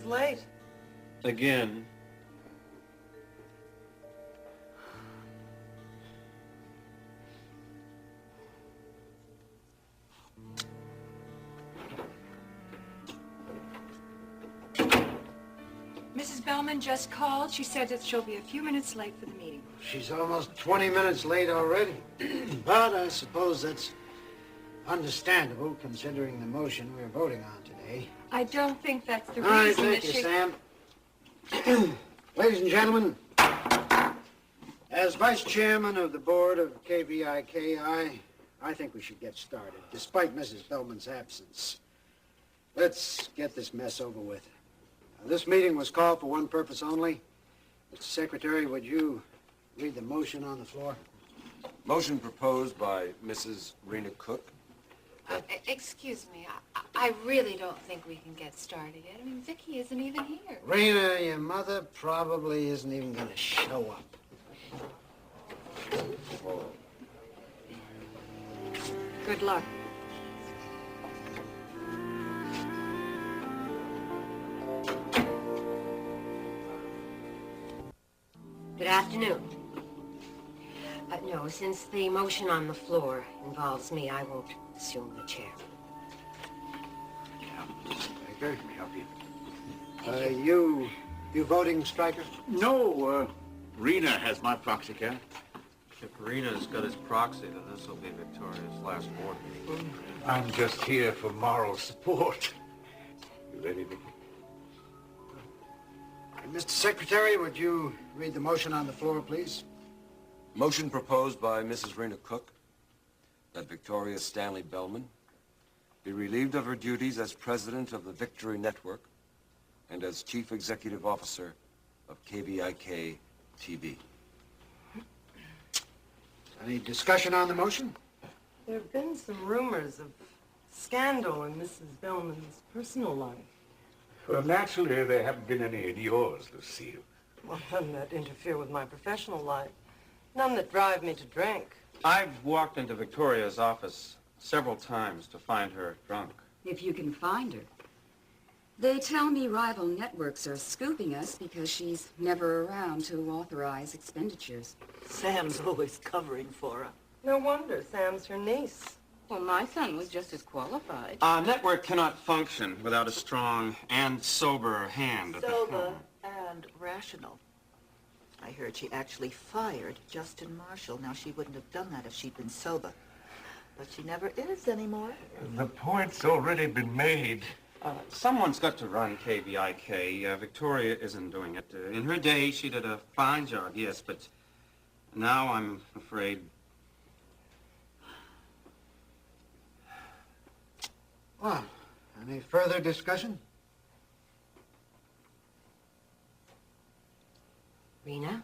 late. Again. Mrs. Bellman just called. She said that she'll be a few minutes late for the meeting. She's almost 20 minutes late already. But I suppose that's understandable, considering the motion we're voting on today. I don't think that's the All right, reason thank that you, she... Sam. Ladies and gentlemen, as vice chairman of the board of KVIK, I think we should get started, despite Mrs. Bellman's absence. Let's get this mess over with. This meeting was called for one purpose only. Mr. Secretary, would you read the motion on the floor? Motion proposed by Mrs. Rena Cook. Excuse me, I really don't think we can get started yet. I mean, Vicky isn't even here. Rena, your mother probably isn't even going to show up. Good luck. Good afternoon. No, since the motion on the floor involves me, I won't assume the chair. Stryker, let me help you. You voting, Stryker? No, Rena has my proxy card. If Reena'S got his proxy, then this will be Victoria's last board meeting. I'm just here for moral support. You ready, Vicky? Mr. Secretary, would you read the motion on the floor, please? Motion proposed by Mrs. Rena Cook that Victoria Stanley Bellman be relieved of her duties as president of the Victory Network and as chief executive officer of KVIK TV. Any discussion on the motion? There have been some rumors of scandal in Mrs. Bellman's personal life. Well, naturally, there haven't been any in yours, Lucille. Well, none that interfere with my professional life. None that drive me to drink. I've walked into Victoria's office several times to find her drunk. If you can find her. They tell me rival networks are scooping us because she's never around to authorize expenditures. Sam's always covering for her. No wonder. Sam's her niece. Well, my son was just as qualified. A network cannot function without a strong and sober hand at the Sober helm. and rational. I heard she actually fired Justin Marshall. Now, she wouldn't have done that if she'd been sober. But she never is anymore. The point's already been made. Someone's got to run KVIK. Victoria isn't doing it. In her day, she did a fine job, yes, but now I'm afraid... Well, any further discussion? Rena,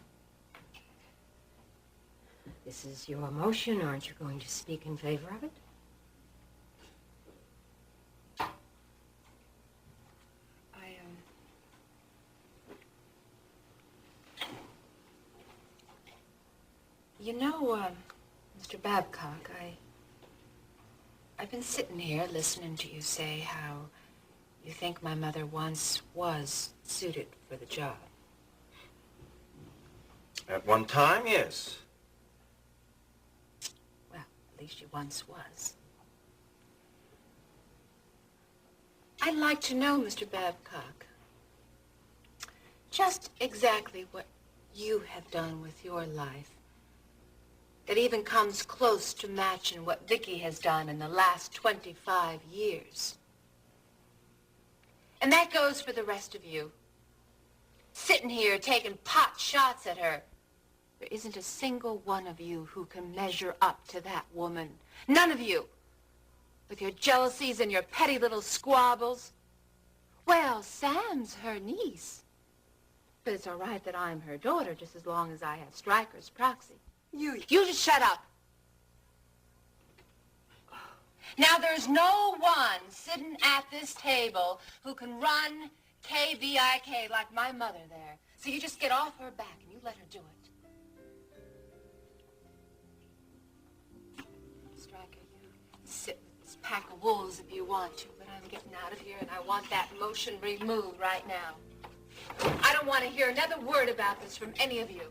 this is your motion. Aren't you going to speak in favor of it? You know, Mr. Babcock, I've been sitting here listening to you say how you think my mother once was suited for the job. At one time, yes. Well, at least she once was. I'd like to know, Mr. Babcock, just exactly what you have done with your life that even comes close to matching what Vicky has done in the last 25 years. And that goes for the rest of you. Sitting here taking pot shots at her. There isn't a single one of you who can measure up to that woman. None of you. With your jealousies and your petty little squabbles. Well, Sam's her niece. But it's all right that I'm her daughter just as long as I have Stryker's proxy. You just shut up. Now, there's no one sitting at this table who can run KVIK like my mother there. So you just get off her back and you let her do it. Stryker, you sit with this pack of wolves if you want to, but I'm getting out of here, and I want that motion removed right now. I don't want to hear another word about this from any of you.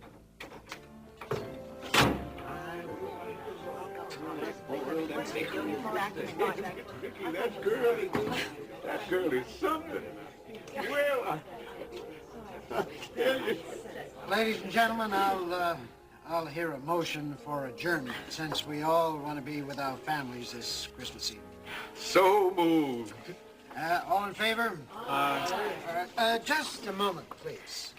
That girl is something. Well, I tell you. Ladies and gentlemen, I'll hear a motion for adjournment since we all want to be with our families this Christmas Eve. So moved. All in favor? Just a moment, please.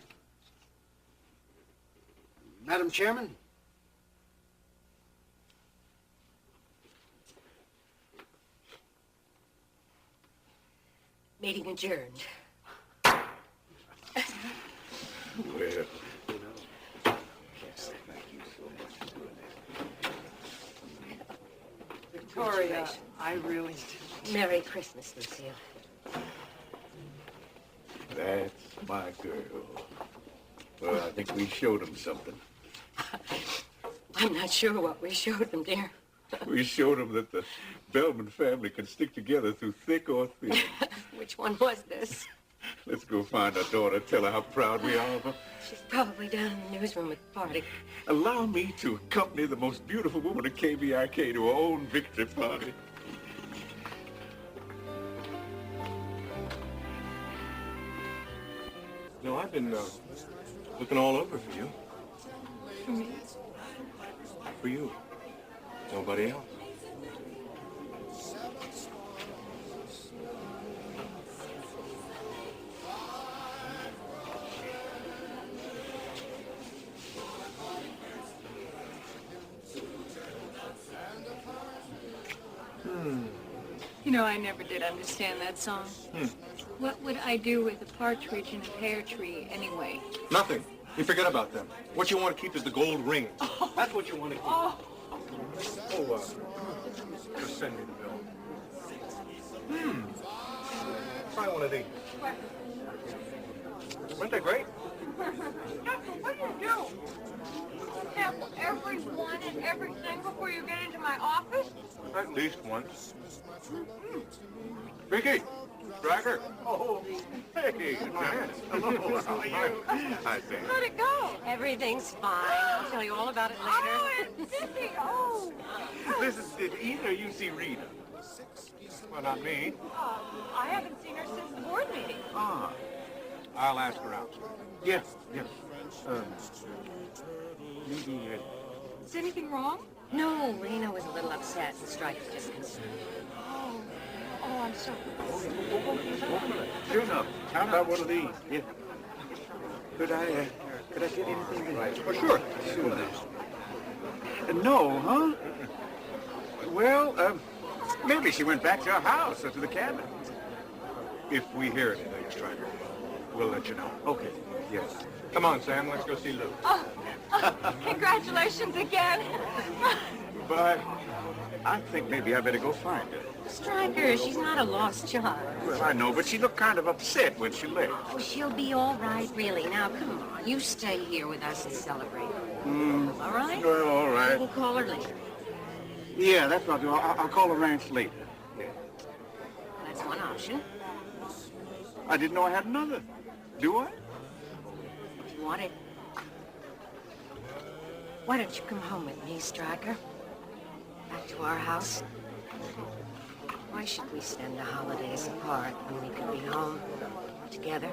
Madam Chairman? Meeting adjourned. Well, Victoria, I really... Merry Christmas, Lucille. that's my girl. Well, I think we showed them something. I'm not sure what we showed them, dear. We showed them that the Bellman family can stick together through thick or thin. Which one was this? Let's go find our daughter, tell her how proud we are of her. She's probably down in the newsroom at the party. Allow me to accompany the most beautiful woman at KBIK to her own victory party. No, I've been looking all over for you. For me? For you. Nobody else. You know, I never did understand that song. What would I do with a partridge in a pear tree anyway? Nothing. You forget about them. What you want to keep is the gold ring. That's what you want to keep. Oh, Just send me the bill. Try one of these. Weren't they great? what do you do? Sample every one and everything before you get into my office? At least once. Vicky! Striker! Oh, hey, hello, how are you? I think. Let it go. Everything's fine. I'll tell you all about it later. Oh, it's Vicky. Oh. Listen, did either of you see Rita? Well, not me. I haven't seen her since the board meeting. Ah, I'll ask her out. yes, yes. Maybe, Is anything wrong? No, Rena was a little upset and Striker just concerned. Oh, I'm sorry. sure enough. How about one of these? Yeah. Could I get anything? Oh, sure. No, huh? Well, maybe she went back to her house or to the cabin. If we hear anything, Striker, we'll let you know. Okay, yes. Come on, Sam, let's go see Lou. Congratulations again. But I think maybe I better go find her. Striker, she's not a lost child. Well, I know, but she looked kind of upset when she left. Oh, she'll be all right, really. Now, come on. You stay here with us and celebrate. All right? Well, all You right. can call her later. Yeah, that's what I'll do. I'll call the ranch later. Yeah. That's one option. I didn't know I had another. Do I? If you want it. Why don't you come home with me, Striker? Back to our house. Why should we spend the holidays apart when we could be home together?